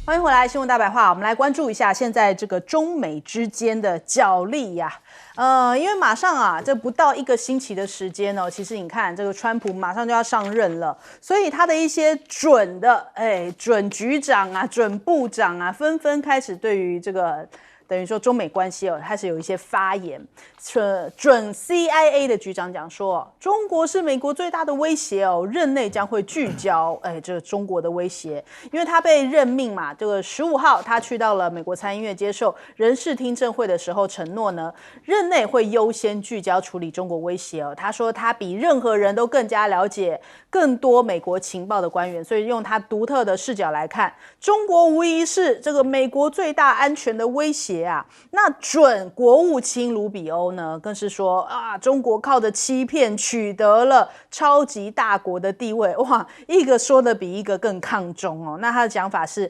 欢迎回来，新闻大白话。我们来关注一下现在这个中美之间的角力呀。因为马上啊，这不到1个星期的时间哦，其实你看这个川普马上就要上任了，所以他的一些准局长啊、准部长啊，纷纷开始对于这个等于说中美关系开始有一些发言。准 CIA 的局长讲说，中国是美国最大的威胁哦，任内将会聚焦这个中国的威胁，因为他被任命嘛，这个15号他去到了美国参议院接受人事听证会的时候，承诺呢，任内会优先聚焦处理中国威胁哦。他说他比任何人都更加了解更多美国情报的官员，所以用他独特的视角来看，中国无疑是这个美国最大安全的威胁啊。那准国务卿卢比欧呢，更是说啊，中国靠着欺骗取得了超级大国的地位，哇，一个说的比一个更抗中哦。那他的讲法是，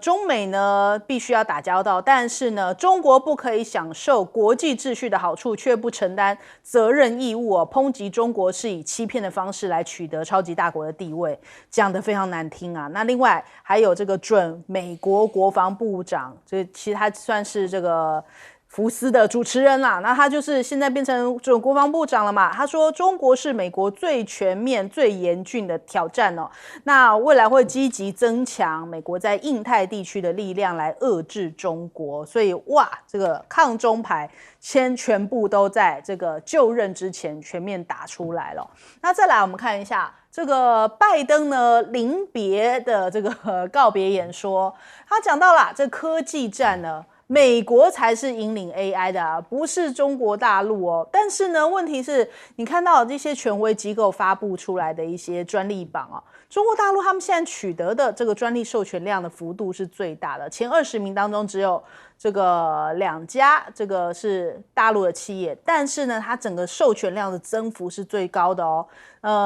中美呢必须要打交道，但是呢，中国不可以享受国际秩序的好处，却不承担责任义务哦。抨击中国是以欺骗的方式来取得超级大国的地位，讲得非常难听啊。那另外还有这个准美国国防部长，这其实他算是这个福斯的主持人啦，那他就是现在变成准国防部长了嘛。他说中国是美国最全面、最严峻的挑战哦。那未来会积极增强美国在印太地区的力量来遏制中国。所以哇，这个抗中牌全部都在这个就任之前全面打出来了。那再来我们看一下这个拜登呢临别的这个告别演说，他讲到了这科技战呢，美国才是引领 AI 的啊，不是中国大陆哦。但是呢，问题是你看到这些权威机构发布出来的一些专利榜啊，中国大陆他们现在取得的这个专利授权量的幅度是最大的，前20名当中只有这个2家，这个是大陆的企业，但是呢，它整个授权量的增幅是最高的哦。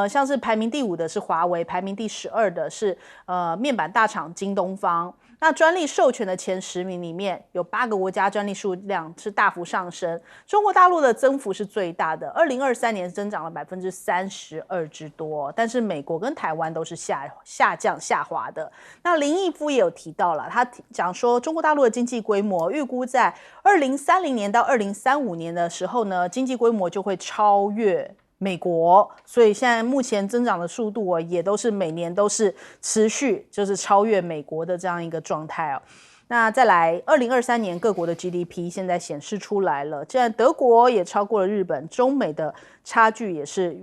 像是排名第5的是华为，排名第12的是面板大厂京东方。那专利授权的前10名里面，有8个国家专利数量是大幅上升，中国大陆的增幅是最大的，2023年增长了32%之多，但是美国跟台湾都是下滑的。那林毅夫也有提到了，他讲说中国大陆的经济规模预估在2030年到2035年的时候呢，经济规模就会超越美国，所以现在目前增长的速度也都是每年都是持续就是超越美国的这样一个状态哦。那再来2023年各国的 GDP 现在显示出来了，现在德国也超过了日本，中美的差距也是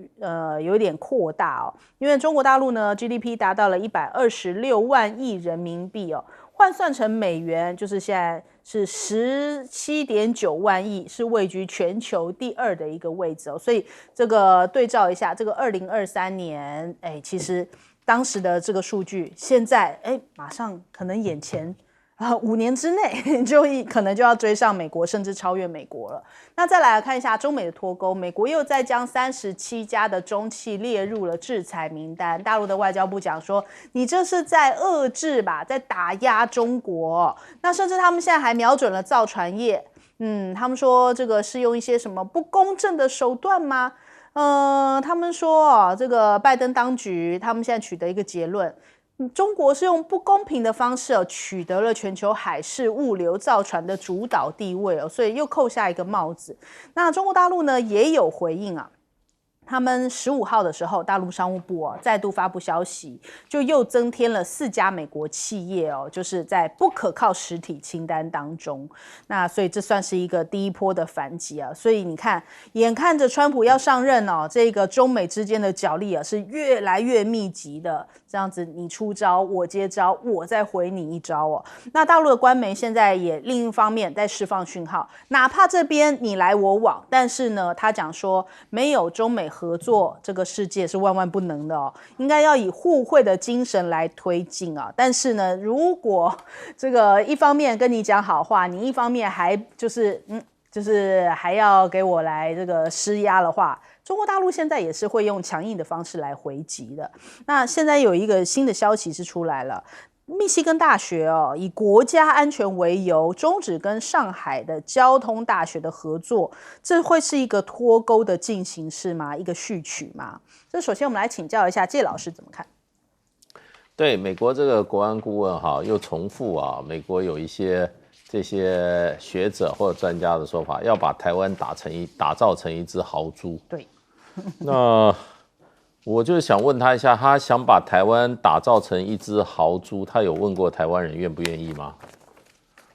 有点扩大哦。因为中国大陆呢 GDP 达到了126万亿人民币哦，换算成美元就是现在是17.9万亿，是位居全球第2的一个位置哦。所以这个对照一下，这个2023年，其实当时的这个数据，现在马上可能眼前5年之内可能就要追上美国，甚至超越美国了。那再来看一下中美的脱钩，美国又再将37家的中企列入了制裁名单。大陆的外交部讲说，你这是在遏制吧，在打压中国。那甚至他们现在还瞄准了造船业，他们说这个是用一些什么不公正的手段吗？他们说这个拜登当局他们现在取得一个结论，中国是用不公平的方式取得了全球海事物流造船的主导地位所以又扣下一个帽子。那中国大陆呢也有回应啊，他们15号的时候，大陆商务部再度发布消息，就又增添了4家美国企业就是在不可靠实体清单当中。那所以这算是一个第一波的反击啊。所以你看，眼看着川普要上任这个中美之间的角力是越来越密集的，这样子你出招，我接招，我再回你一招那大陆的官媒现在也另一方面在释放讯号，哪怕这边你来我往，但是呢，他讲说没有中美合作，这个世界是万万不能的应该要以互惠的精神来推进但是呢，如果这个一方面跟你讲好话，你一方面还就是还要给我来这个施压的话，中国大陆现在也是会用强硬的方式来回击的。那现在有一个新的消息是出来了，密西根大学以国家安全为由，终止跟上海的交通大学的合作，这会是一个脱钩的进行式吗？一个序曲吗？这首先我们来请教一下介老师怎么看？对，美国这个国安顾问哈，又重复啊，美国有一些这些学者或者专家的说法，要把台湾打造成一只豪猪。对，那我就想问他一下，他想把台湾打造成一只豪猪，他有问过台湾人愿不愿意吗？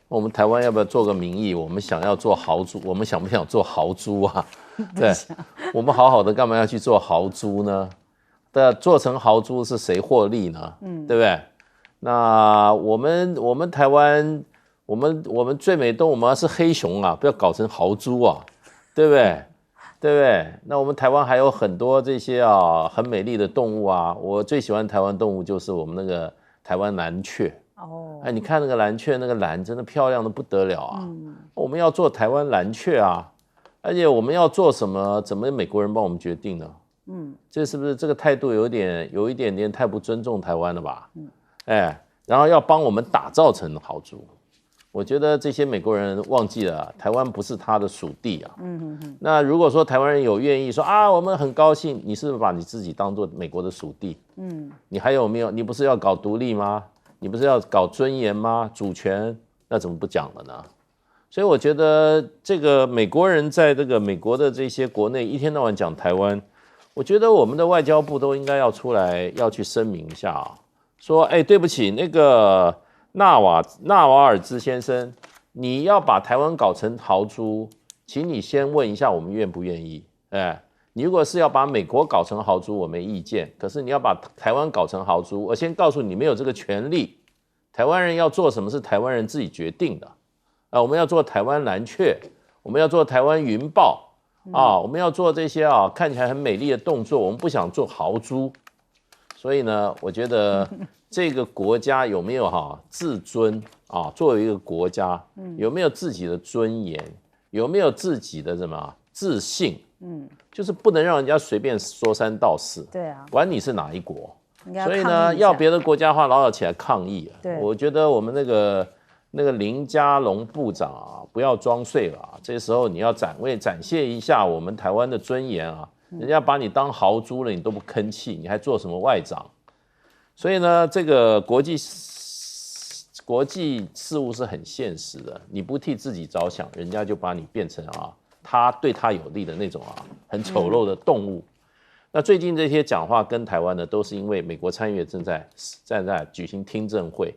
我们台湾要不要做个民意？我们想要做豪猪，我们想不想做豪猪啊？对，我们好好的干嘛要去做豪猪呢？做成豪猪是谁获利呢？对不对？那我们台湾，我们最美动物，我们是黑熊啊，不要搞成豪猪啊，对不对？对不对？那我们台湾还有很多这些啊很美丽的动物啊，我最喜欢台湾动物就是我们那个台湾蓝雀。哦，哎，你看那个蓝雀，那个蓝真的漂亮的不得了啊！我们要做台湾蓝雀啊，而且我们要做什么？怎么美国人帮我们决定呢？这是不是这个态度有一点点太不尊重台湾了吧？哎，然后要帮我们打造成豪猪，我觉得这些美国人忘记了，台湾不是他的属地啊。那如果说台湾人有愿意说啊，我们很高兴，你是不是把你自己当做美国的属地？你还有没有？你不是要搞独立吗？你不是要搞尊严吗？主权，那怎么不讲了呢？所以我觉得这个美国人在这个美国的这些国内一天到晚讲台湾，我觉得我们的外交部都应该要出来要去声明一下啊，说哎，对不起，那个纳瓦尔兹先生，你要把台湾搞成豪猪，请你先问一下我们愿不愿意。哎，你如果是要把美国搞成豪猪，我没意见。可是你要把台湾搞成豪猪，我先告诉你没有这个权利。台湾人要做什么是台湾人自己决定的。我们要做台湾蓝雀，我们要做台湾云豹啊，我们要做这些啊看起来很美丽的动作，我们不想做豪猪。所以呢，我觉得这个国家有没有自尊啊？作为一个国家，有没有自己的尊严？有没有自己的什么自信？就是不能让人家随便说三道四。对啊，管你是哪一国。所以呢，要别的国家的话，老早起来抗议啊。我觉得我们那个林佳龙部长啊，不要装睡了啊！这时候你要展现一下我们台湾的尊严啊！人家把你当豪猪了，你都不吭气，你还做什么外长？所以呢，这个国际事务是很现实的，你不替自己着想，人家就把你变成他对他有利的那种很丑陋的动物。那最近这些讲话跟台湾的都是因为美国参议院正在举行听证会，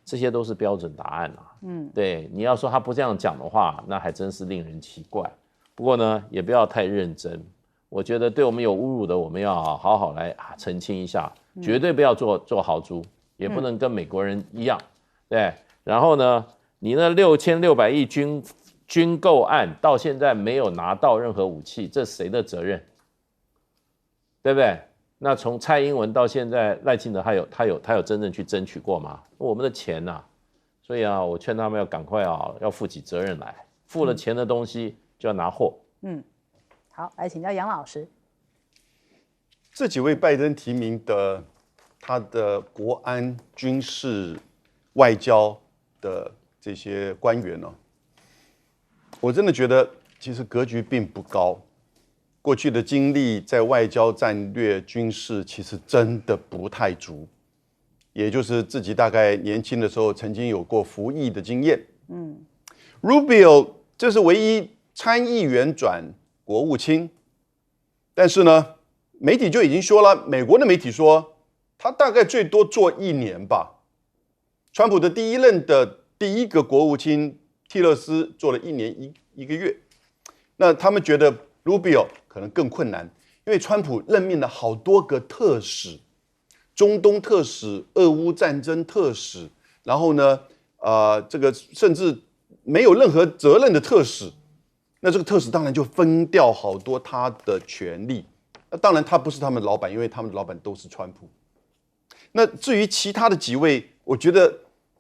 这些都是标准答案啊。对，你要说他不这样讲的话，那还真是令人奇怪。不过呢，也不要太认真。我觉得对我们有侮辱的，我们要好好来澄清一下，绝对不要做豪猪，也不能跟美国人一样。对，然后呢，你那6600亿军购案到现在没有拿到任何武器，这谁的责任？对不对？那从蔡英文到现在，赖清德他有真正去争取过吗？我们的钱呐，所以我劝他们要赶快要负起责任来，付了钱的东西就要拿货。好，来请教杨老师。这几位拜登提名的，他的国安、军事、外交的这些官员呢，我真的觉得其实格局并不高。过去的经历在外交、战略、军事其实真的不太足，也就是自己大概年轻的时候曾经有过服役的经验。Rubio 这是唯一参议员转国务卿，但是呢，媒体就已经说了，美国的媒体说他大概最多做1年吧。川普的第一任的第一个国务卿蒂勒斯做了1年1个月，那他们觉得 Rubio 可能更困难，因为川普任命了好多个特使，中东特使、俄乌战争特使，然后呢，这个甚至没有任何责任的特使，那这个特使当然就分掉好多他的权利。那当然他不是他们的老板，因为他们的老板都是川普。那至于其他的几位，我觉得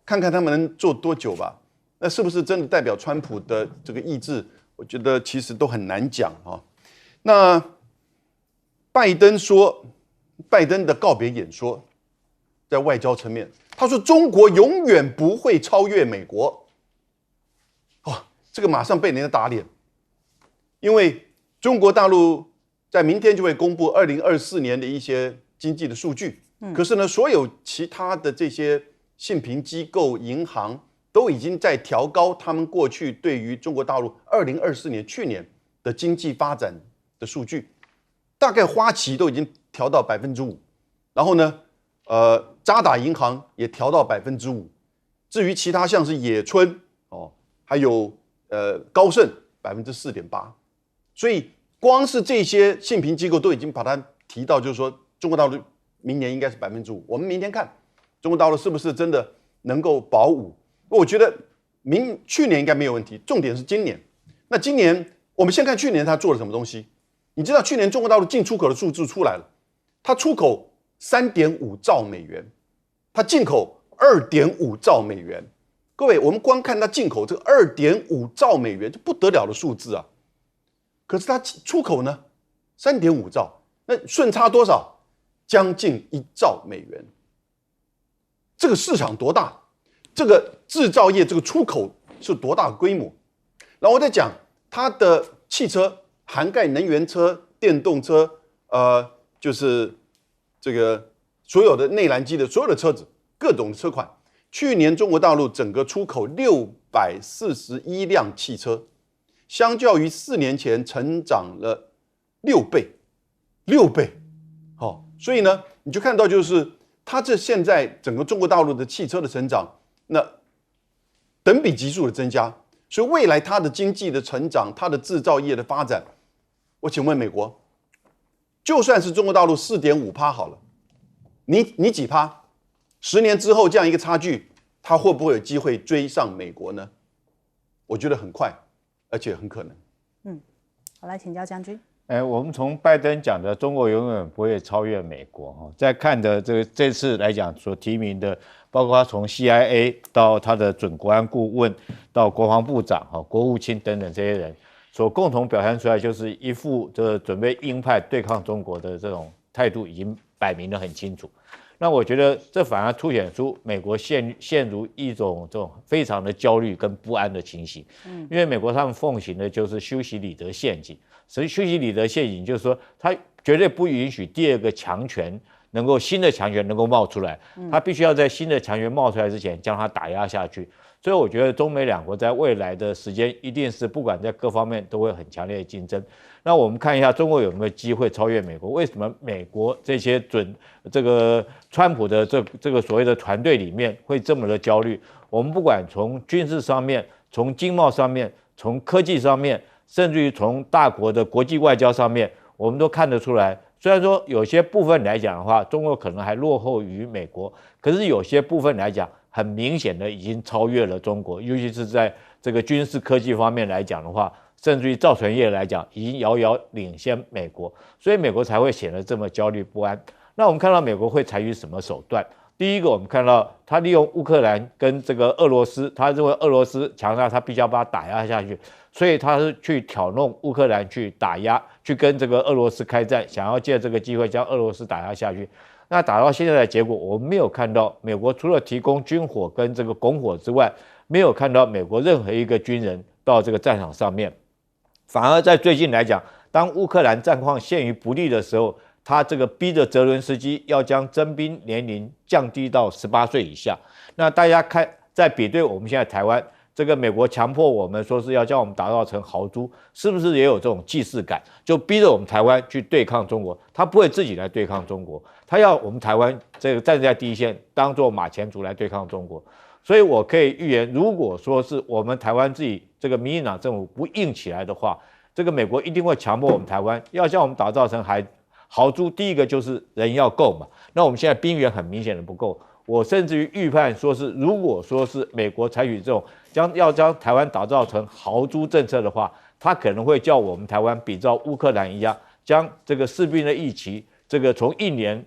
看看他们能做多久吧。那是不是真的代表川普的这个意志？我觉得其实都很难讲啊。那拜登的告别演说，在外交层面，他说中国永远不会超越美国。这个马上被人家打脸，因为中国大陆在明天就会公布2024年的一些经济的数据，可是呢，所有其他的这些信评机构、银行都已经在调高他们过去对于中国大陆2024年去年的经济发展的数据，大概花旗都已经调到5%，然后呢，渣打银行也调到5%，至于其他像是野村还有高盛4.8%，所以光是这些信评机构都已经把它提到，就是说中国大陆明年应该是5%。我们明天看中国大陆是不是真的能够保5%。我觉得去年应该没有问题，重点是今年。那今年我们先看去年他做了什么东西。你知道去年中国大陆进出口的数字出来了，它出口3.5兆美元，它进口2.5兆美元。各位，我们光看它进口这个2.5兆美元，就不得了的数字啊！可是它出口呢，3.5兆，那顺差多少？将近1兆美元。这个市场多大？这个制造业这个出口是多大的规模？然后我在讲它的汽车，涵盖能源车、电动车，就是这个所有的内燃机的所有的车子，各种车款。去年中国大陆整个出口641辆汽车，相较于4年前成长了6倍，6倍。所以呢，你就看到就是它这现在整个中国大陆的汽车的成长，那等比级数的增加，所以未来它的经济的成长，它的制造业的发展，我请问美国，就算是中国大陆4.5%好了，你几趴？10年之后这样一个差距，它会不会有机会追上美国呢？我觉得很快，而且很可能。好，来请教将军。我们从拜登讲的中国永远不会超越美国，在看的这次来讲所提名的，包括他从 CIA 到他的准国安顾问，到国防部长、国务卿等等这些人，所共同表现出来就是一副这准备鹰派对抗中国的这种态度，已经摆明得很清楚。那我觉得这反而凸显出美国陷入一种这种非常的焦虑跟不安的情形。因为美国他们奉行的就是修昔底德陷阱。所以修昔底德陷阱就是说，他绝对不允许第二个强权新的强权能够冒出来，他必须要在新的强权冒出来之前将它打压下去。所以我觉得中美两国在未来的时间一定是不管在各方面都会很强烈的竞争。那我们看一下中国有没有机会超越美国？为什么美国这些这个川普的这个所谓的团队里面会这么的焦虑？我们不管从军事上面、从经贸上面、从科技上面，甚至于从大国的国际外交上面，我们都看得出来。虽然说有些部分来讲的话，中国可能还落后于美国，可是有些部分来讲，很明显的已经超越了中国，尤其是在这个军事科技方面来讲的话，甚至于造船业来讲，已经遥遥领先美国，所以美国才会显得这么焦虑不安。那我们看到美国会采取什么手段？第一个，我们看到他利用乌克兰跟这个俄罗斯，他认为俄罗斯强大，他必须要把它打压下去，所以他是去挑弄乌克兰去打压，去跟这个俄罗斯开战，想要借这个机会将俄罗斯打压下去。那打到现在的结果，我们没有看到美国除了提供军火跟这个拱火之外，没有看到美国任何一个军人到这个战场上面。反而在最近来讲，当乌克兰战况陷于不利的时候，他这个逼着泽伦斯基要将征兵年龄降低到18岁以下。那大家看，在比对我们现在台湾，这个美国强迫我们说是要将我们打造成豪猪，是不是也有这种既视感？就逼着我们台湾去对抗中国，他不会自己来对抗中国，他要我们台湾这个站在第一线，当做马前卒来对抗中国。所以我可以预言，如果说是我们台湾自己这个民进党政府不硬起来的话，这个美国一定会强迫我们台湾要将我们打造成豪猪。第一个就是人要够嘛，那我们现在兵源很明显的不够。我甚至于预判说是，如果说是美国采取这种要将台湾打造成豪猪政策的话，他可能会叫我们台湾比照乌克兰一样，将这个士兵的役期这个从1年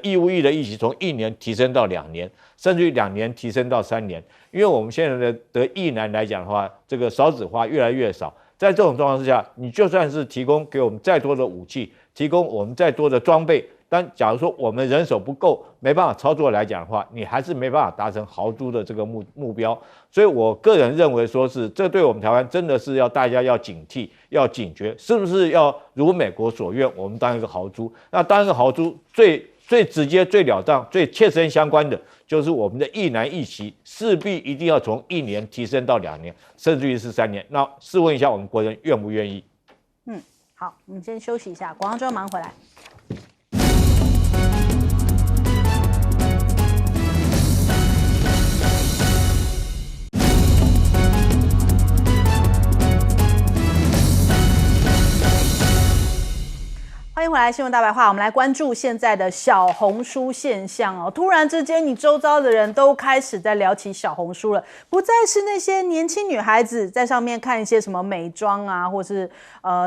义务役的役期从1年提升到2年，甚至于2年提升到3年。因为我们现在的役男来讲的话，这个少子化越来越少，在这种状况之下，你就算是提供给我们再多的武器，提供我们再多的装备，但假如说我们人手不够，没办法操作来讲的话，你还是没办法达成豪猪的这个目标。所以我个人认为说是，这对我们台湾真的是大家要警惕，要警觉，是不是要如美国所愿，我们当一个豪猪？那当一个豪猪最最直接、最了当、最切身相关的，就是我们的一男一媳势必一定要从1年提升到2年，甚至于是3年。那试问一下，我们国人愿不愿意？好，我们先休息一下，广告之后马上回来。欢迎回来，新闻大白话。我们来关注现在的小红书现象哦。突然之间，你周遭的人都开始在聊起小红书了，不再是那些年轻女孩子在上面看一些什么美妆啊，或是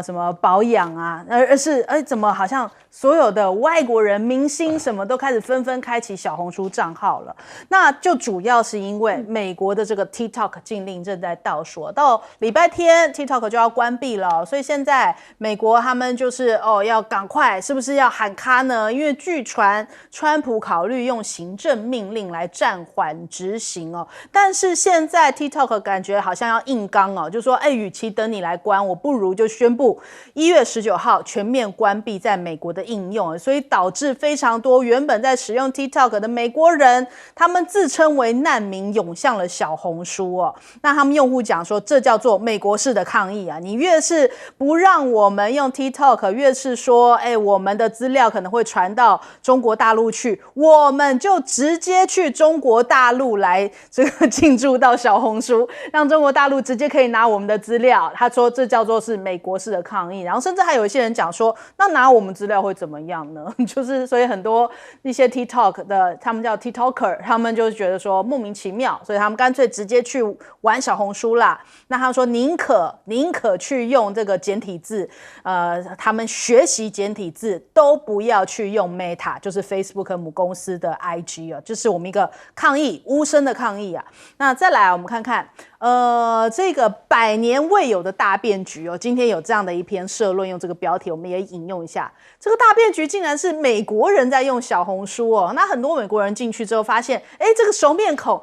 什么保养啊，而是怎么好像所有的外国人、明星什么都开始纷纷开启小红书账号了。那就主要是因为美国的这个 TikTok 禁令正在倒数，到礼拜天 TikTok 就要关闭了，所以现在美国他们就是要赶快，是不是要喊卡呢？因为据传川普考虑用行政命令来暂缓执行哦。但是现在 TikTok 感觉好像要硬刚哦，就说与其等你来关，我不如就宣布1月19号全面关闭在美国的应用，所以导致非常多原本在使用 TikTok 的美国人，他们自称为难民，涌向了小红书哦。那他们用户讲说，这叫做美国式的抗议啊！你越是不让我们用 TikTok， 越是说，我们的资料可能会传到中国大陆去，我们就直接去中国大陆来这个进驻到小红书，让中国大陆直接可以拿我们的资料。他说这叫做是美国式的抗议，然后甚至还有一些人讲说，那拿我们资料会怎么样呢？就是所以很多一些 TikTok 的，他们叫 TikToker， 他们就觉得说莫名其妙，所以他们干脆直接去玩小红书啦。那他们说宁可去用这个简体字，他们学习简体字都不要去用 Meta， 就是 Facebook 母公司的 IG 啊，就是我们一个抗议，无声的抗议啊。那再来我们看看，这个100年未有的大变局哦，今天有这样的一篇社论，用这个标题我们也引用一下。这个大变局竟然是美国人在用小红书哦，那很多美国人进去之后发现，这个熟面孔。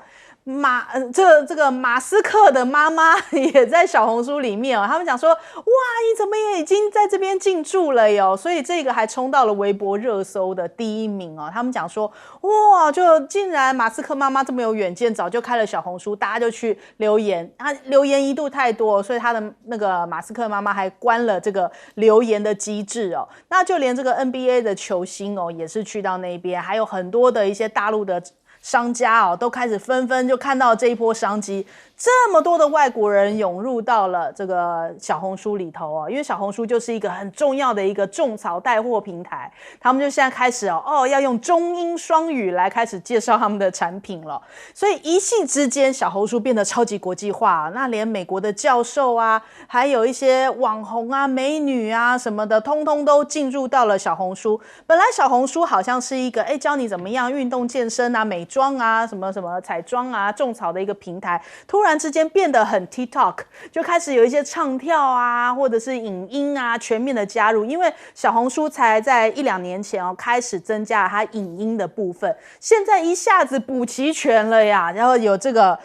这个马斯克的妈妈也在小红书里面哦，他们讲说，哇，你怎么也已经在这边进驻了哟？所以这个还冲到了微博热搜的第1名哦。他们讲说，哇，就竟然马斯克妈妈这么有远见，早就开了小红书，大家就去留言，他留言一度太多，所以他的那个马斯克妈妈还关了这个留言的机制哦。那就连这个 NBA 的球星哦，也是去到那边，还有很多的一些大陆的商家哦，都开始纷纷就看到这一波商机，这么多的外国人涌入到了这个小红书里头哦，因为小红书就是一个很重要的一个种草带货平台，他们就现在开始要用中英双语来开始介绍他们的产品了，所以一夕之间小红书变得超级国际化，那连美国的教授啊，还有一些网红啊、美女啊什么的，通通都进入到了小红书。本来小红书好像是一个教你怎么样运动健身啊、美妆啊、什么什么彩妆啊、种草的一个平台，突然之间变得很 TikTok， 就开始有一些唱跳啊，或者是影音啊全面的加入，因为小红书才在1-2年前开始增加它影音的部分，现在一下子补齐全了呀，然后有这个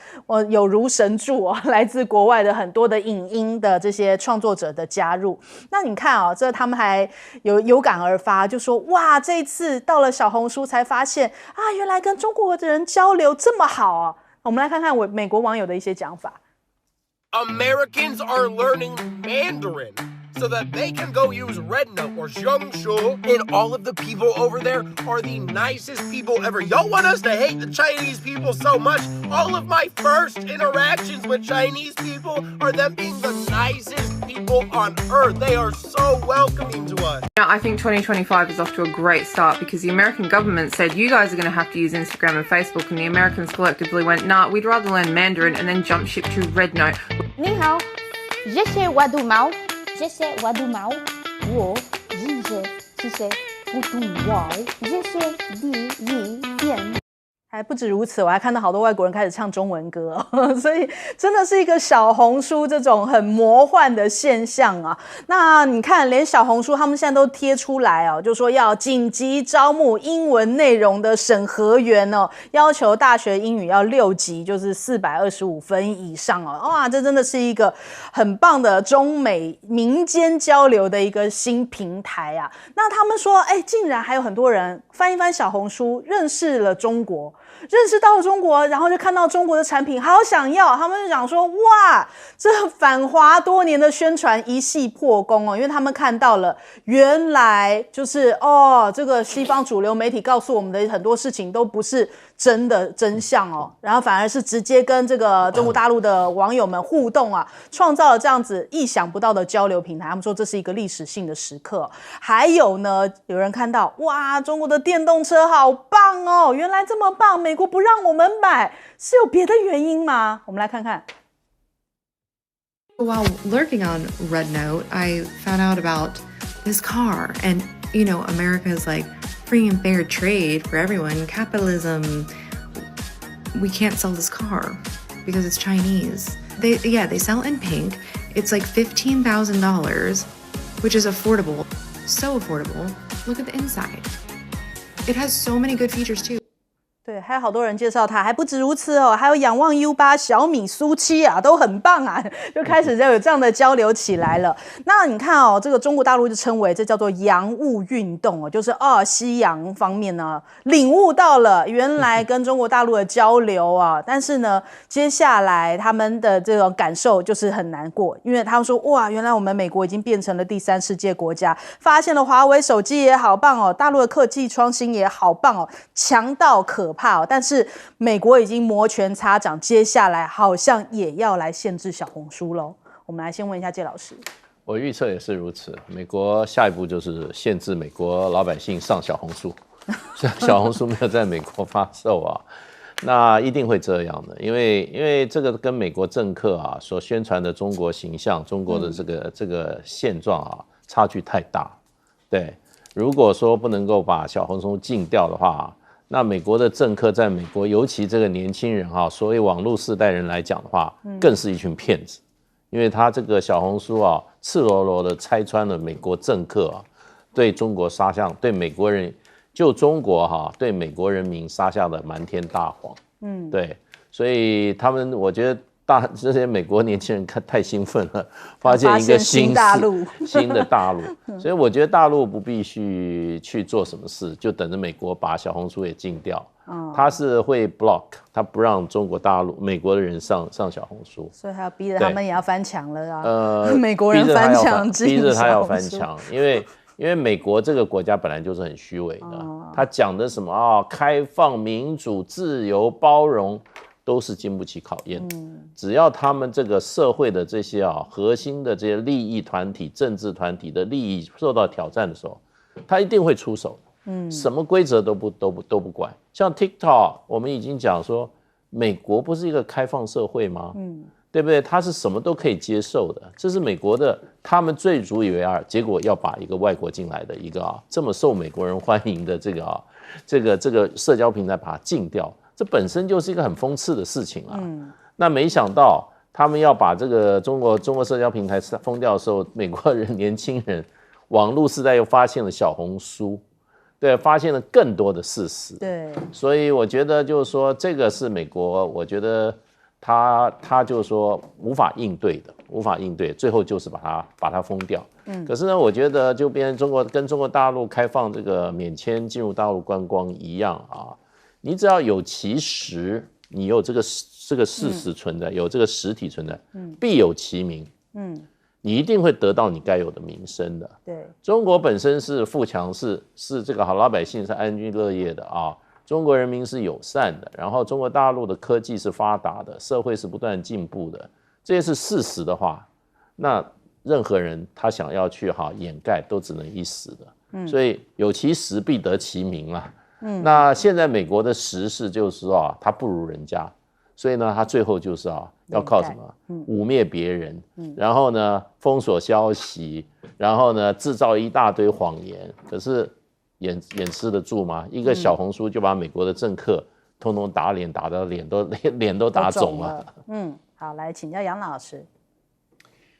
有如神助来自国外的很多的影音的这些创作者的加入。那你看这他们还有感而发，就说哇，这一次到了小红书才发现啊，原来跟中国的人交流这么好啊。我们来看看美国网友的一些讲法。Americans are learning Mandarin so that they can go use RedNote or Zhongshu, and all of the people over there are the nicest people ever. Y'all want us to hate the Chinese people so much? All of my first interactions with Chinese people are them being the nicest people on earth. They are so welcoming to us. I think 2025 is off to a great start because the American government said you guys are going to have to use Instagram and Facebook, and the Americans collectively went, nah, we'd rather learn Mandarin and then jump ship to RedNote. 你好，谢谢我的猫，谢谢我的猫，我谢谢我的猫，谢谢第一遍。还不止如此，我还看到好多外国人开始唱中文歌所以真的是一个小红书这种很魔幻的现象啊。那你看，连小红书他们现在都贴出来哦，就说要紧急招募英文内容的审核员哦，要求大学英语要6级，就是425分以上哦。哇，这真的是一个很棒的中美民间交流的一个新平台啊。那他们说，竟然还有很多人翻一翻小红书，认识了中国。认识到了中国，然后就看到中国的产品，好想要。他们就讲说，哇，这反华多年的宣传一系破功哦，因为他们看到了，原来就是这个西方主流媒体告诉我们的很多事情都不是真的真相哦，然后反而是直接跟这个中国大陆的网友们互动啊，创造了这样子意想不到的交流平台。他们说这是一个历史性的时刻。还有呢，有人看到，哇，中国的电动车好棒哦，原来这么棒，美国不让我们买，是有别的原因吗？我们来看看。While lurking on Rednote, I found out about this car, and America is like free and fair trade for everyone. Capitalism. We can't sell this car because it's Chinese. They sell in pink. It's like $15,000, which is affordable. So affordable. Look at the inside. It has so many good features too. 对，还有好多人介绍它，还不止如此哦，还有仰望 U8、小米苏7啊，都很棒啊，就开始有这样的交流起来了。那你看哦，这个中国大陆就称为这叫做洋务运动哦，就是西洋方面呢领悟到了原来跟中国大陆的交流啊，但是呢，接下来他们的这种感受就是很难过，因为他们说哇，原来我们美国已经变成了第3世界国家，发现了华为手机也好棒哦，大陆的科技创新也好棒哦，强到可怕。但是美国已经摩拳擦掌，接下来好像也要来限制小红书咯。我们来先问一下介老师，我预测也是如此。美国下一步就是限制美国老百姓上小红书，小红书没有在美国发售啊，那一定会这样的，因为这个跟美国政客啊所宣传的中国形象、中国的这个现状啊差距太大。对，如果说不能够把小红书禁掉的话，那美国的政客在美国，尤其这个年轻人哈，所谓网络世代人来讲的话，更是一群骗子，因为他这个小红书啊，赤裸裸的拆穿了美国政客啊对中国撒下，对美国人就中国哈，对美国人民撒下的瞒天大谎。对，所以他们我觉得这些美国年轻人太兴奋了，发现一个新的大陆，所以我觉得大陆不必须去做什么事，就等着美国把小红书也禁掉。他是会 block， 他不让中国大陆美国的人上小红书，所以还要逼着他们也要翻墙了啊。美国人翻墙，逼着他要翻墙，因为美国这个国家本来就是很虚伪的，他讲的什么开放、民主、自由、包容。都是经不起考验。只要他们这个社会的这些核心的这些利益团体、政治团体的利益受到挑战的时候，他一定会出手。什么规则都不管。像 TikTok， 我们已经讲说，美国不是一个开放社会吗？对不对？他是什么都可以接受的，这是美国的，他们最主以为结果要把一个外国进来的一个这么受美国人欢迎的这个社交平台把它禁掉。这本身就是一个很讽刺的事情啊。那没想到他们要把这个中国社交平台封掉的时候，美国人年轻人网络时代又发现了小红书，对，发现了更多的事实。对，所以我觉得就是说，这个是美国，我觉得他就是说无法应对的，最后就是把它封掉。可是呢，我觉得就变成跟中国大陆开放这个免签进入大陆观光一样啊。你只要有其实，你有这个事实存在，有这个实体存在，必有其名，你一定会得到你该有的名声的。对，中国本身是富强，是这个好老百姓是安居乐业的啊，中国人民是友善的，然后中国大陆的科技是发达的，社会是不断进步的，这些是事实的话，那任何人他想要去掩盖，都只能一时的。所以有其实必得其名啊。那现在美国的时事就是说他不如人家，所以呢，他最后就是要靠什么？污蔑别人，然后呢封锁消息，然后呢制造一大堆谎言。可是掩饰得住吗？一个小红书就把美国的政客通通打脸，打到脸都打肿了。好，来请教杨老师。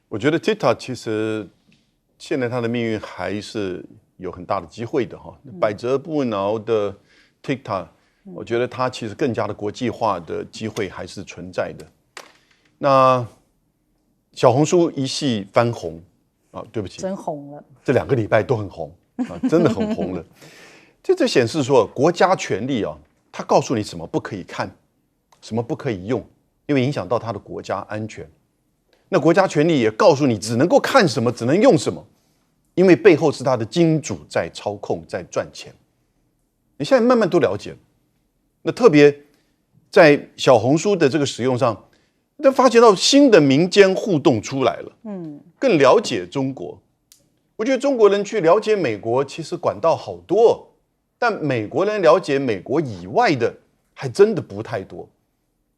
我觉得 TikTok 其实现在它的命运还是有很大的机会的哈。百折不挠的 TikTok， 我觉得它其实更加的国际化的机会还是存在的。那小红书一系翻红啊，对不起，真红了，这2个礼拜都很红啊，真的很红了。这显示说国家权力啊，它告诉你什么不可以看，什么不可以用，因为影响到它的国家安全。那国家权力也告诉你只能够看什么，只能用什么，因为背后是它的金主在操控，在赚钱。你现在慢慢都了解了，那特别在小红书的这个使用上，那发觉到新的民间互动出来了，更了解中国。我觉得中国人去了解美国，其实管道好多，但美国人了解美国以外的还真的不太多。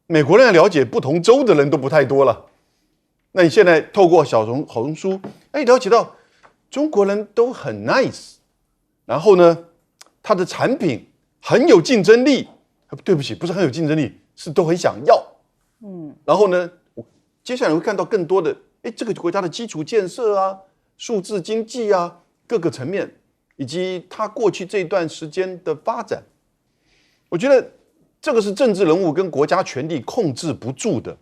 美国人了解不同州的人都不太多了。那你现在透过小红书，了解到中国人都很 nice， 然后呢，他的产品很有竞争力。对不起，不是很有竞争力，是都很想要。然后呢，接下来会看到更多的，这个国家的基础建设啊、数字经济啊，各个层面，以及它过去这一段时间的发展。我觉得这个是政治人物跟国家权力控制不住的，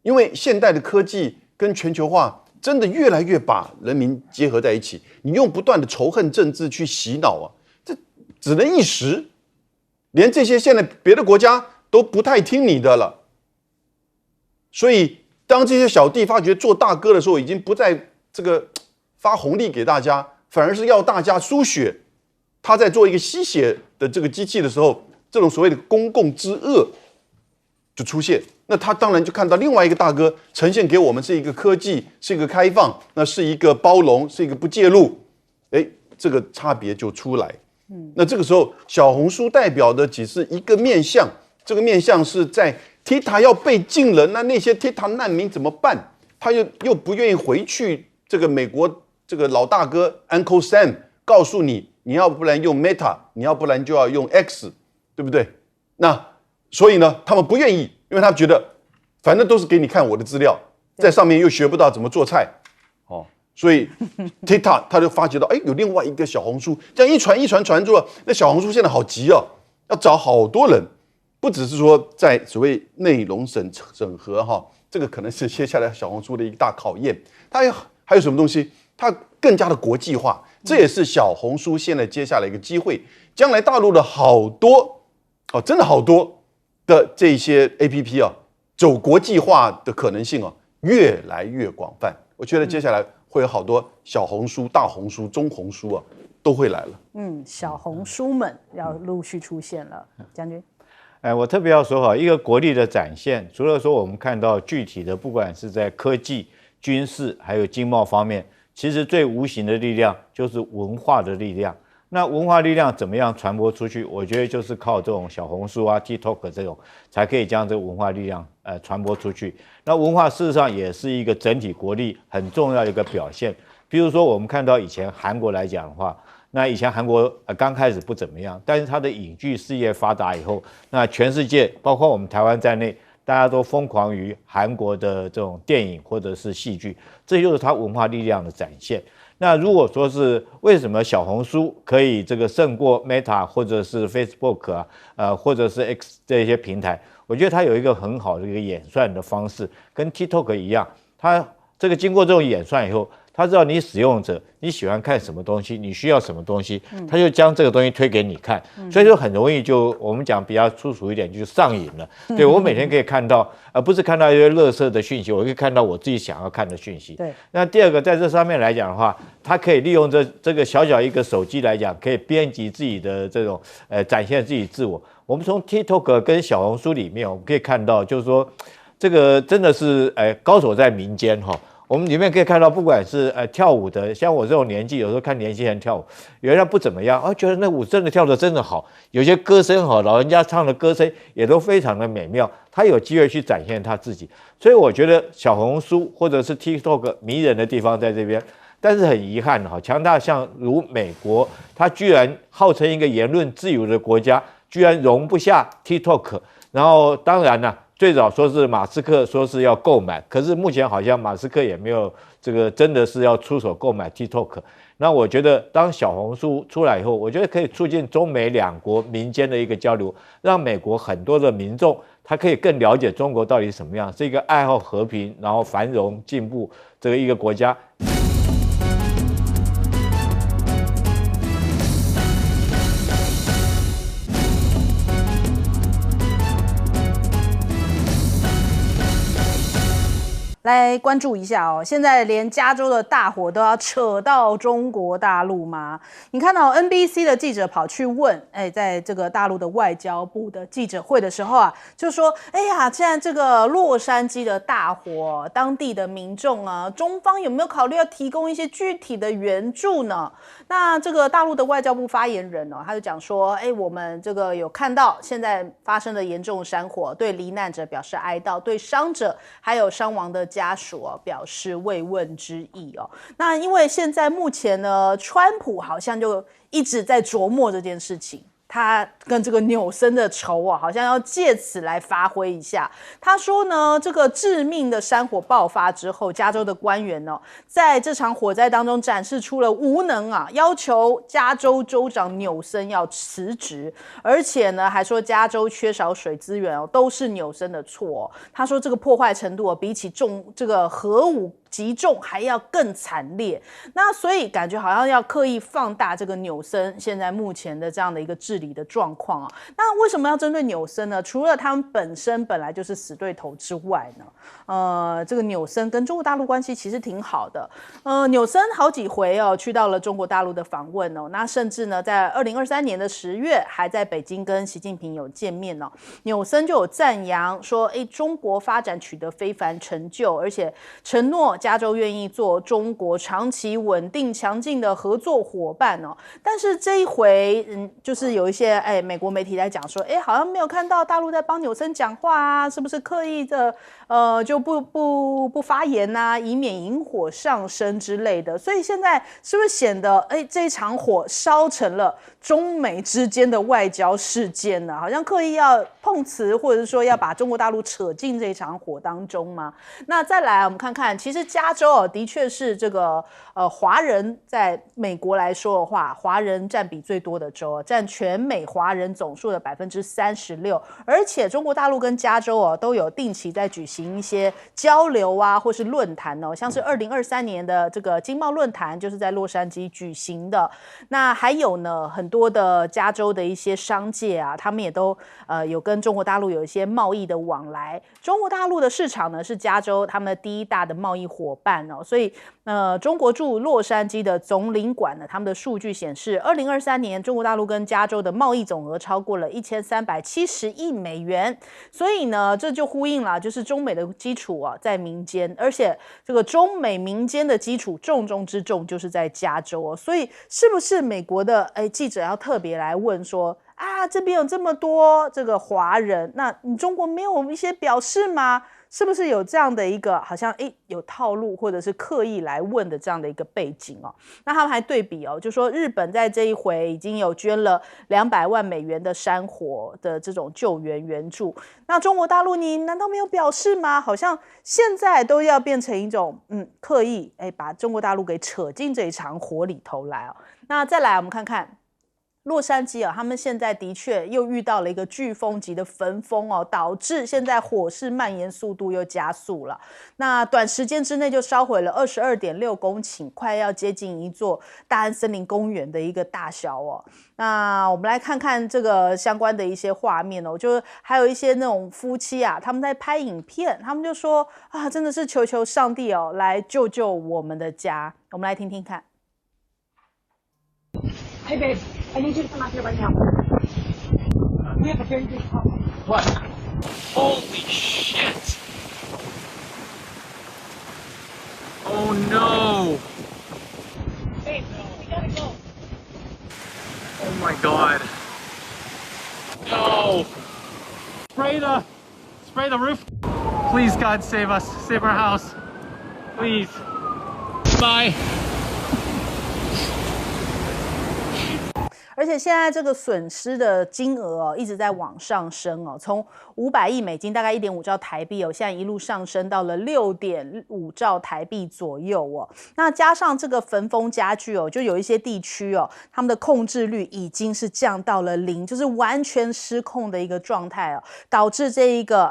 因为现代的科技跟全球化真的越来越把人民结合在一起。你用不断的仇恨政治去洗脑啊，这只能一时，连这些现在别的国家都不太听你的了。所以当这些小弟发觉做大哥的时候，已经不再这个发红利给大家，反而是要大家输血。他在做一个吸血的这个机器的时候，这种所谓的公共之恶就出现。那他当然就看到另外一个大哥呈现给我们是一个科技，是一个开放，那是一个包容，是一个不介入。这个差别就出来。那这个时候小红书代表的只是一个面向，这个面向是在 TikTok 要被禁了，那些 TikTok 难民怎么办？他又不愿意回去这个美国这个老大哥 Uncle Sam 告诉你，你要不然用 Meta， 你要不然就要用 X， 对不对？那所以呢，他们不愿意，因为他们觉得反正都是给你看我的资料，在上面又学不到怎么做菜，所以 TikTok 他就发觉到，有另外一个小红书，这样一传传出了，那小红书现在好急哦，要找好多人，不只是说在所谓内容审核哈，这个可能是接下来小红书的一个大考验。它还有什么东西？它更加的国际化，这也是小红书现在接下来一个机会。将来大陆的好多真的好多的这些 APP 啊，走国际化的可能性啊，越来越广泛。我觉得接下来会有好多小红书、大红书、中红书啊，都会来了。小红书们要陆续出现了。将军，我特别要说哈，一个国力的展现，除了说我们看到具体的，不管是在科技、军事还有经贸方面，其实最无形的力量就是文化的力量。那文化力量怎么样传播出去？我觉得就是靠这种小红书啊、TikTok 这种，才可以将这个文化力量传播出去。那文化事实上也是一个整体国力很重要的一个表现。比如说我们看到以前韩国来讲的话，那以前韩国刚开始不怎么样，但是它的影剧事业发达以后，那全世界包括我们台湾在内，大家都疯狂于韩国的这种电影或者是戏剧，这就是它文化力量的展现。那如果说是为什么小红书可以这个胜过 Meta 或者是 Facebook 或者是 X 这些平台，我觉得它有一个很好的一个演算的方式，跟 TikTok 一样，它这个经过这种演算以后，他知道你使用者你喜欢看什么东西，你需要什么东西，他就将这个东西推给你看，所以说很容易就我们讲比较粗俗一点，就上瘾了。对，我每天可以看到，不是看到一些垃圾的讯息，我可以看到我自己想要看的讯息。对。那第二个，在这上面来讲的话，它可以利用这个小小一个手机来讲，可以编辑自己的这种展现自己自我。我们从 TikTok 跟小红书里面，我们可以看到，就是说这个真的是高手在民间哈。我们里面可以看到，不管是跳舞的，像我这种年纪，有时候看年轻人跳舞，有人不怎么样，觉得那舞真的跳得真的好，有些歌声好，老人家唱的歌声也都非常的美妙，他有机会去展现他自己。所以我觉得小红书或者是 TikTok 迷人的地方在这边，但是很遗憾哈，强大像如美国，它居然号称一个言论自由的国家，居然容不下 TikTok。然后当然了，最早说是马斯克说是要购买，可是目前好像马斯克也没有这个真的是要出手购买 TikTok。那我觉得当小红书出来以后，我觉得可以促进中美两国民间的一个交流，让美国很多的民众他可以更了解中国到底什么样，是一个爱好和平，然后繁荣进步这个一个国家。来关注一下哦，现在连加州的大火都要扯到中国大陆吗？你看到 NBC 的记者跑去问，在这个大陆的外交部的记者会的时候啊，就说，哎呀，现在这个洛杉矶的大火，当地的民众啊，中方有没有考虑要提供一些具体的援助呢？那这个大陆的外交部发言人他就讲说，我们这个有看到现在发生的严重山火，对罹难者表示哀悼，对伤者还有伤亡的家属表示慰问之意哦。那因为现在目前呢，川普好像就一直在琢磨这件事情。他跟这个纽森的仇啊，好像要借此来发挥一下。他说呢，这个致命的山火爆发之后，加州的官员在这场火灾当中展示出了无能啊，要求加州州长纽森要辞职，而且呢，还说加州缺少水资源都是纽森的错。他说这个破坏程度比起这个核武击中还要更惨烈，那所以感觉好像要刻意放大这个纽森现在目前的这样的一个治理的状况啊。那为什么要针对纽森呢？除了他们本来就是死对头之外呢，这个纽森跟中国大陆关系其实挺好的。纽森好几回去到了中国大陆的访问那甚至呢在2023年的10月还在北京跟习近平有见面纽森就有赞扬说，中国发展取得非凡成就，而且承诺加州愿意做中国长期稳定强劲的合作伙伴但是这一回就是有一些美国媒体在讲说，好像没有看到大陆在帮纽森讲话啊，是不是刻意的就不发言啊，以免引火上身之类的。所以现在是不是显得这一场火烧成了中美之间的外交事件呢？好像刻意要碰瓷，或者是说要把中国大陆扯进这一场火当中吗？那再来我们看看，其实加州的确是这个华人在美国来说的话，华人占比最多的州，占全美华人总数的36%，而且中国大陆跟加州都有定期在举行一些交流啊，或是论坛像是2023年的这个经贸论坛就是在洛杉矶举行的。那还有呢，很多的加州的一些商界啊，他们也都有跟中国大陆有一些贸易的往来。中国大陆的市场呢是加州他们第一大的贸易伙伴所以中国驻洛杉矶的总领馆呢，他们的数据显示，2023年中国大陆跟加州的贸易总额超过了1370亿美元。所以呢，这就呼应了，就是中美的基础在民间，而且这个中美民间的基础重中之重就是在加州所以是不是美国的记者要特别来问说，这边有这么多这个华人，那你中国没有一些表示吗？是不是有这样的一个好像有套路或者是刻意来问的这样的一个背景那他们还对比就说日本在这一回已经有捐了200万美元的山火的这种救援援助，那中国大陆你难道没有表示吗？好像现在都要变成一种刻意把中国大陆给扯进这一场火里头来那再来我们看看洛杉矶他们现在的确又遇到了一个飓风级的焚风导致现在火势蔓延速度又加速了。那短时间之内就烧毁了22.6公顷，快要接近一座大安森林公园的一个大小那我们来看看这个相关的一些画面就还有一些那种夫妻他们在拍影片，他们就说真的是求求上帝来救救我们的家。我们来听听看。Hey babe, I need you to come out here right now. We have a very big problem. What? Holy shit! Oh no! Babe, we gotta go. Oh my god. No! Spray the roof. Please, God, save us. Save our house. Please. Bye. 而且现在这个损失的金额一直在往上升从500亿美金，大概1.5兆台币现在一路上升到了6.5兆台币左右那加上这个焚风加剧就有一些地区他们的控制率已经是降到了0，就是完全失控的一个状态导致这一个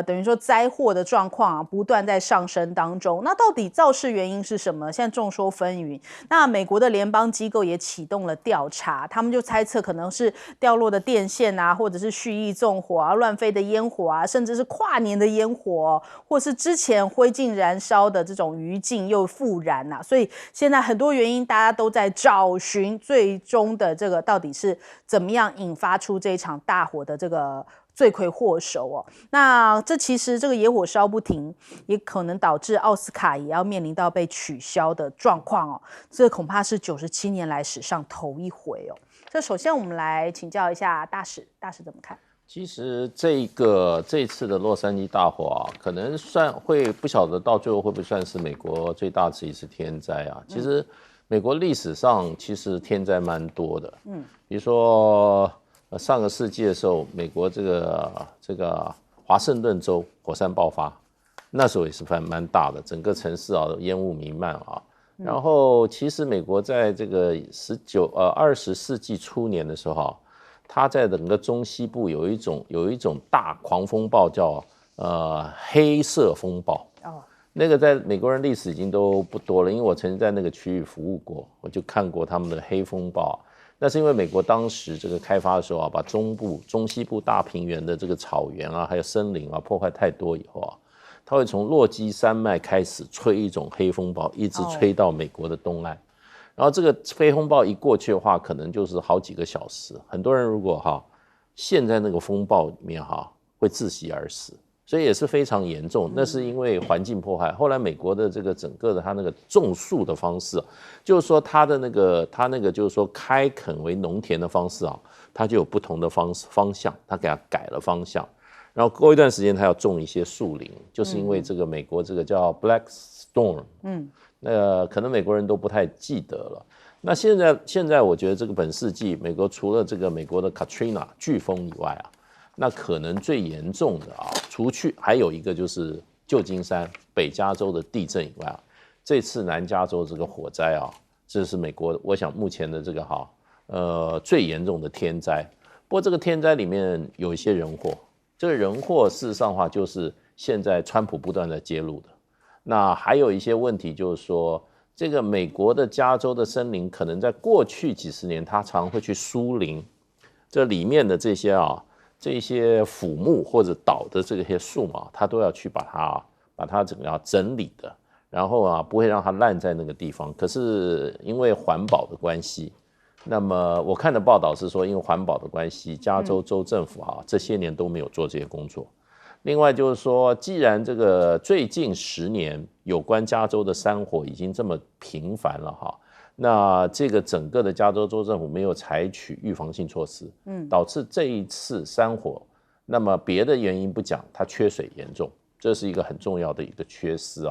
等于说灾祸的状况不断在上升当中。那到底肇事原因是什么？现在众说纷纭。那美国的联邦机构也启动了调查，他们就猜测可能是掉落的电线或者是蓄意纵火乱飞的烟火甚至是跨年的烟火或是之前灰烬燃烧的这种余烬又复燃所以现在很多原因大家都在找寻最终的这个到底是怎么样引发出这一场大火的这个罪魁祸首那这其实这个野火烧不停，也可能导致奥斯卡也要面临到被取消的状况这恐怕是97年来史上头一回这首先我们来请教一下大使怎么看？其实这一次的洛杉矶大火可能不晓得到最后会不会算是美国最大的一次天灾其实美国历史上其实天灾蛮多的比如说上个世纪的时候，美国这个华盛顿州火山爆发，那时候也是蛮大的，整个城市烟雾弥漫然后其实美国在这个20世纪初年的时候它在整个中西部有一种大狂风暴叫黑色风暴那个在美国人历史已经都不多了，因为我曾经在那个区域服务过，我就看过他们的黑风暴那是因为美国当时这个开发的时候把中西部大平原的这个草原还有森林破坏太多以后它会从落基山脉开始吹一种黑风暴，一直吹到美国的东岸然后这个黑风暴一过去的话，可能就是好几个小时，很多人如果陷在那个风暴里面会窒息而死，所以也是非常严重。那是因为环境破坏。后来美国的这个整个的它那个种树的方式就是说它那个就是说开垦为农田的方式它就有不同的方向，它给它改了方向。然后过一段时间它要种一些树林，就是因为这个美国这个叫 Black Storm 可能美国人都不太记得了。那现在我觉得这个本世纪美国除了这个美国的 Katrina 飓风以外那可能最严重的除去还有一个就是旧金山北加州的地震以外这次南加州这个火灾这是美国我想目前的这个最严重的天灾。不过这个天灾里面有一些人祸，这个人祸事实上就是现在川普不断在揭露的。那还有一些问题就是说，这个美国的加州的森林可能在过去几十年它常会去疏林，这里面的这些腐木或者倒的这些树它都要去把它整个要整理的，然后不会让它烂在那个地方。可是因为环保的关系，那么我看的报道是说，因为环保的关系，加州州政府这些年都没有做这些工作。另外就是说，既然这个最近10年有关加州的山火已经这么频繁了那这个整个的加州州政府没有采取预防性措施，导致这一次山火，那么别的原因不讲，它缺水严重，这是一个很重要的一个缺失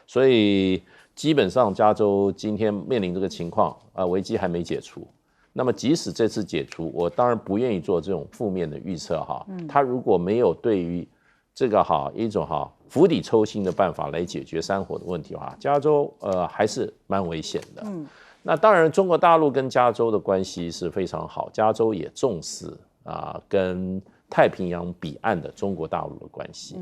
所以基本上加州今天面临这个情况危机还没解除。那么即使这次解除，我当然不愿意做这种负面的预测它如果没有对于这个一种釜底抽薪的办法来解决山火的问题加州还是蛮危险的。那当然中国大陆跟加州的关系是非常好，加州也重视跟太平洋彼岸的中国大陆的关系，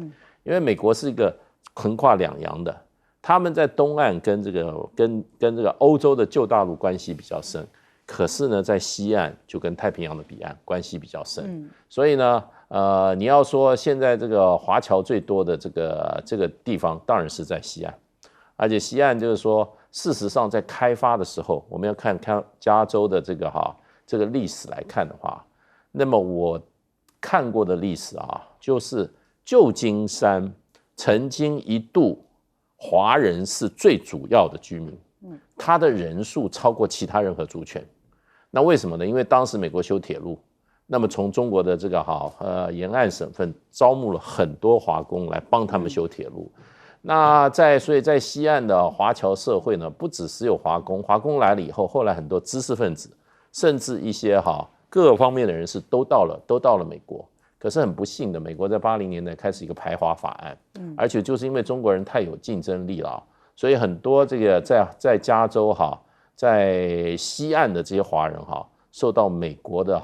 因为美国是一个横跨两洋的，他们在东岸跟这个欧洲的旧大陆关系比较深，可是呢在西岸就跟太平洋的彼岸关系比较深，所以呢你要说现在这个华侨最多的这个地方当然是在西岸，而且西岸就是说事实上在开发的时候，我们要看加州的这个历史来看的话，那么我看过的历史就是旧金山曾经一度华人是最主要的居民，他的人数超过其他任何族群。那为什么呢？因为当时美国修铁路，那么从中国的这个沿岸省份招募了很多华工来帮他们修铁路。那所以在西岸的华侨社会呢，不只是有华工来了以后，后来很多知识分子甚至一些各方面的人士都到了美国。可是很不幸的，美国在80年代开始一个排华法案，而且就是因为中国人太有竞争力了，所以很多这个在加州在西岸的这些华人受到美国的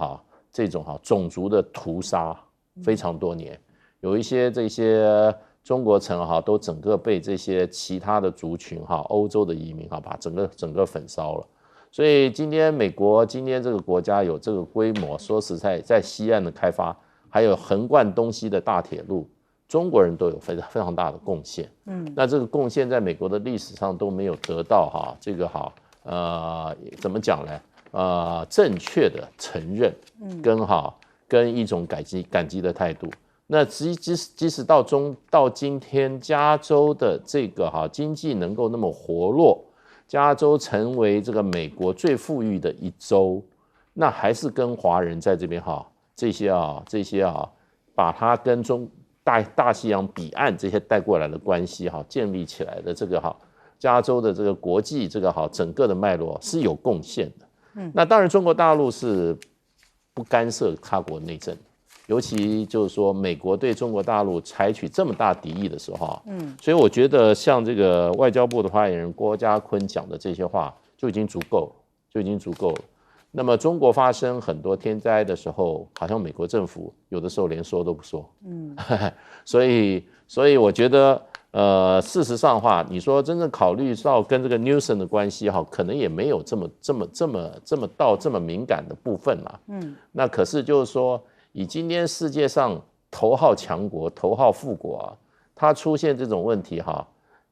这种种族的屠杀非常多年，有一些这些中国城都整个被这些其他的族群欧洲的移民把整个焚烧了。所以今天美国这个国家有这个规模，说实在西岸的开发，还有横贯东西的大铁路，中国人都有非常大的贡献。那这个贡献在美国的历史上都没有得到这个怎么讲呢？正确的承认跟一种感激的态度。那即使到今天，加州的这个经济能够那么活络，加州成为这个美国最富裕的一州，那还是跟华人在这边这些把它跟大西洋彼岸这些带过来的关系建立起来的这个加州的这个国际这个整个的脉络是有贡献的。那当然中国大陆是不干涉他国内政，尤其就是说美国对中国大陆采取这么大敌意的时候所以我觉得像这个外交部的发言人郭家坤讲的这些话就已经足够了。那么中国发生很多天灾的时候，好像美国政府有的时候连说都不说。所以我觉得事实上的话，你说真正考虑到跟这个 Newsom 的关系可能也没有这么到这么敏感的部分啦。那可是就是说，以今天世界上头号强国、头号富国它出现这种问题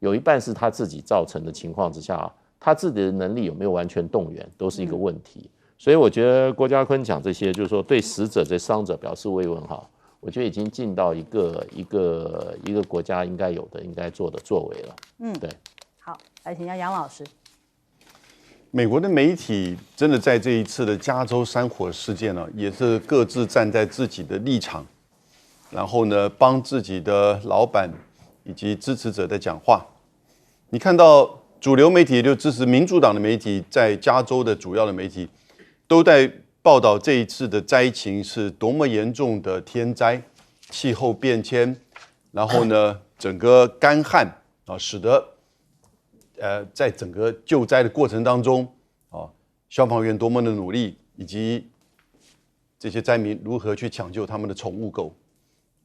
有一半是他自己造成的情况之下，他自己的能力有没有完全动员，都是一个问题。所以我觉得郭家坤讲这些，就是说对死者、对伤者表示慰问我觉得已经尽到一个国家应该有的、应该做的作为了。对。好，来请教杨老师。美国的媒体真的在这一次的加州山火事件呢，也是各自站在自己的立场，然后呢，帮自己的老板以及支持者在讲话。你看到主流媒体，也就支持民主党的媒体，在加州的主要的媒体，都在报道这一次的灾情是多么严重的天灾、气候变迁，然后呢，整个干旱使得在整个救灾的过程当中消防员多么的努力，以及这些灾民如何去抢救他们的宠物狗，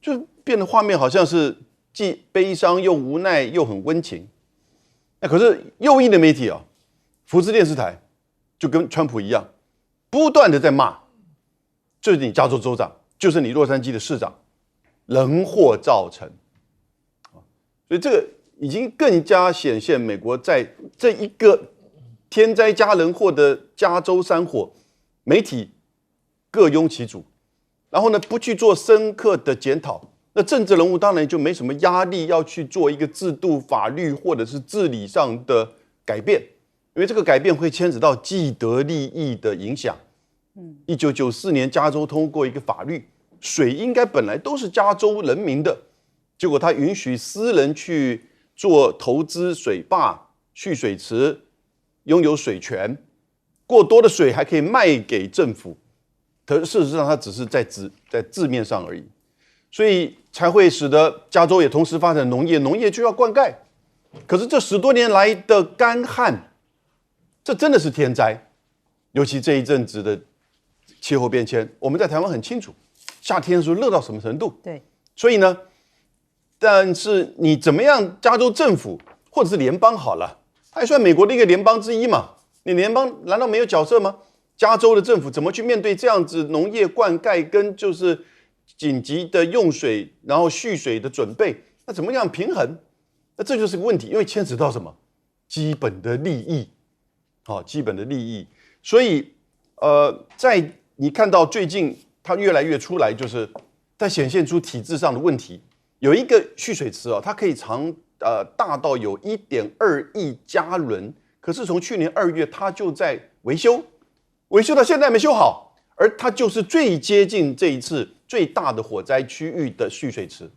就变得画面好像是既悲伤又无奈又很温情。可是右翼的媒体福斯电视台就跟川普一样，不断的在骂，就是你加州州长，就是你洛杉矶的市长，人祸造成。所以这个已经更加显现美国在这一个天灾加人祸的加州山火，媒体各拥其主，然后呢不去做深刻的检讨，那政治人物当然就没什么压力要去做一个制度、法律或者是治理上的改变，因为这个改变会牵扯到既得利益的影响。1994年加州通过一个法律，水应该本来都是加州人民的，结果他允许私人去做投资水坝、蓄水池，拥有水权，过多的水还可以卖给政府，可事实上它只是在字面上而已，所以才会使得加州也同时发展农业，农业就要灌溉。可是这10多年来的干旱，这真的是天灾，尤其这一阵子的气候变迁，我们在台湾很清楚，夏天的时候热到什么程度。对，所以呢，但是你怎么样，加州政府或者是联邦好了，它也算美国的一个联邦之一嘛，你联邦难道没有角色吗？加州的政府怎么去面对这样子农业灌溉跟就是紧急的用水，然后蓄水的准备，那怎么样平衡？那这就是个问题，因为牵扯到什么？基本的利益，基本的利益。所以在你看到最近它越来越出来，就是在显现出体制上的问题。有一个蓄水池它可以大到有1.2亿加仑，可是从去年2月它就在维修到现在没修好，而它就是最接近这一次最大的火灾区域的蓄水池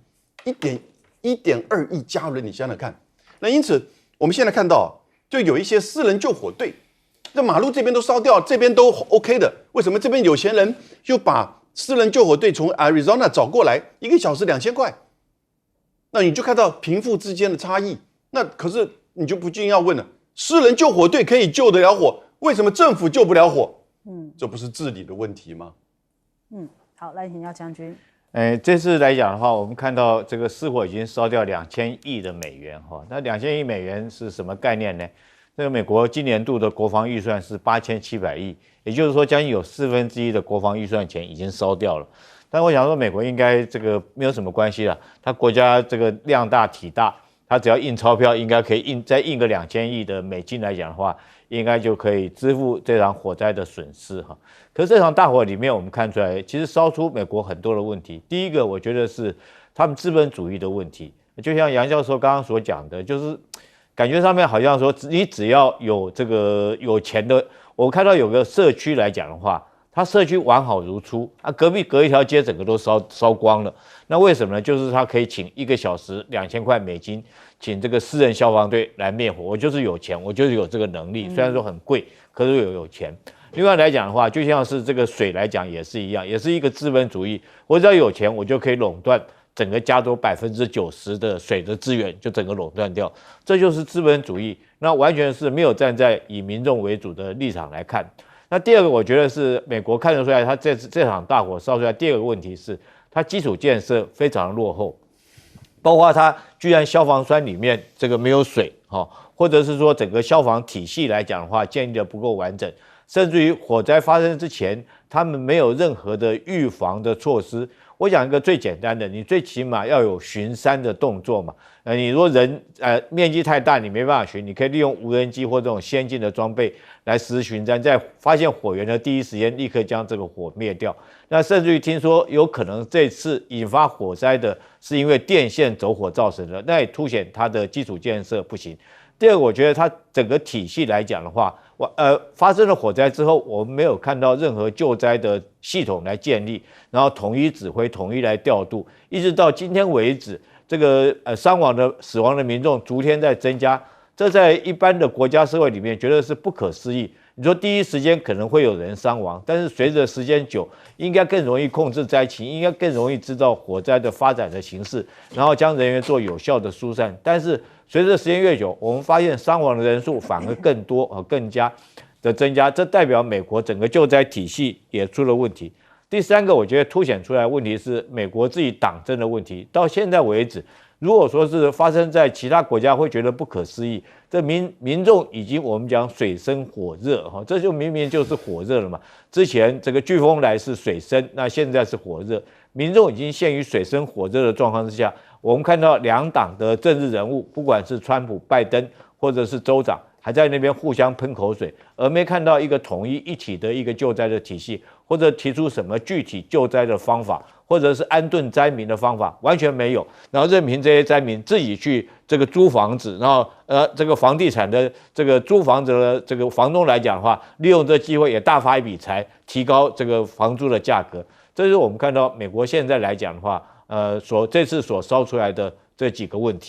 ，1.2亿加仑，你想想看。那因此我们现在看到，就有一些私人救火队，这马路这边都烧掉，这边都 OK 的，为什么这边有钱人又把私人救火队从 Arizona 找过来，1个小时2000块？那你就看到贫富之间的差异。那可是你就不禁要问了：私人救火队可以救得了火，为什么政府救不了火？这不是治理的问题吗？好，来请教将军。这次来讲的话，我们看到这个失火已经烧掉2000亿的美元哈。那2000亿美元是什么概念呢？这个美国今年度的国防预算是8700亿，也就是说将近有1/4的国防预算钱已经烧掉了。但我想说，美国应该这个没有什么关系了，它国家这个量大体大，它只要印钞票，应该可以再印个2000亿的美金来讲的话，应该就可以支付这场火灾的损失哈。可是这场大火里面，我们看出来，其实烧出美国很多的问题。第一个，我觉得是他们资本主义的问题，就像杨教授刚刚所讲的，就是感觉上面好像说，你只要有这个有钱的，我看到有个社区来讲的话，它社区完好如初，隔壁隔一条街整个都烧光了。那为什么呢？就是他可以请1个小时2000块美金，请这个私人消防队来灭火。我就是有钱，我就是有这个能力，虽然说很贵，可是有钱。另外来讲的话，就像是这个水来讲也是一样，也是一个资本主义。我只要有钱，我就可以垄断整个加州90%的水的资源，就整个垄断掉。这就是资本主义，那完全是没有站在以民众为主的立场来看。那第二个，我觉得是美国看得出来，它这场大火烧出来，第二个问题是它基础建设非常落后，包括它居然消防栓里面这个没有水，或者是说整个消防体系来讲的话，建立的不够完整。甚至于火灾发生之前，他们没有任何的预防的措施。我讲一个最简单的，你最起码要有巡山的动作嘛。你如果人面积太大，你没办法巡，你可以利用无人机或这种先进的装备来实施巡山，在发现火源的第一时间立刻将这个火灭掉。那甚至于听说有可能这次引发火灾的是因为电线走火造成的，那也凸显它的基础建设不行。第二个，我觉得它整个体系来讲的话，发生了火灾之后，我们没有看到任何救灾的系统来建立，然后统一指挥、统一来调度，一直到今天为止，这个死亡的民众逐天在增加，这在一般的国家社会里面绝对是不可思议。你说第一时间可能会有人伤亡，但是随着时间久，应该更容易控制灾情，应该更容易知道火灾的发展的形势，然后将人员做有效的疏散。但是随着时间越久，我们发现伤亡的人数反而更多更加的增加，这代表美国整个救灾体系也出了问题。第三个，我觉得凸显出来的问题是美国自己党政的问题。到现在为止，如果说是发生在其他国家，会觉得不可思议。这民众已经我们讲水深火热这就明明就是火热了嘛。之前这个飓风来是水深，那现在是火热，民众已经陷于水深火热的状况之下。我们看到两党的政治人物，不管是川普、拜登，或者是州长，还在那边互相喷口水，而没看到一个统一一体的一个救灾的体系，或者提出什么具体救灾的方法，或者是安顿灾民的方法，完全没有。然后任凭这些灾民自己去这个租房子，然后这个房地产的这个租房子的这个房东来讲的话，利用这机会也大发一笔财，提高这个房租的价格。这是我们看到美国现在来讲的话，这次所烧出来的这几个问题。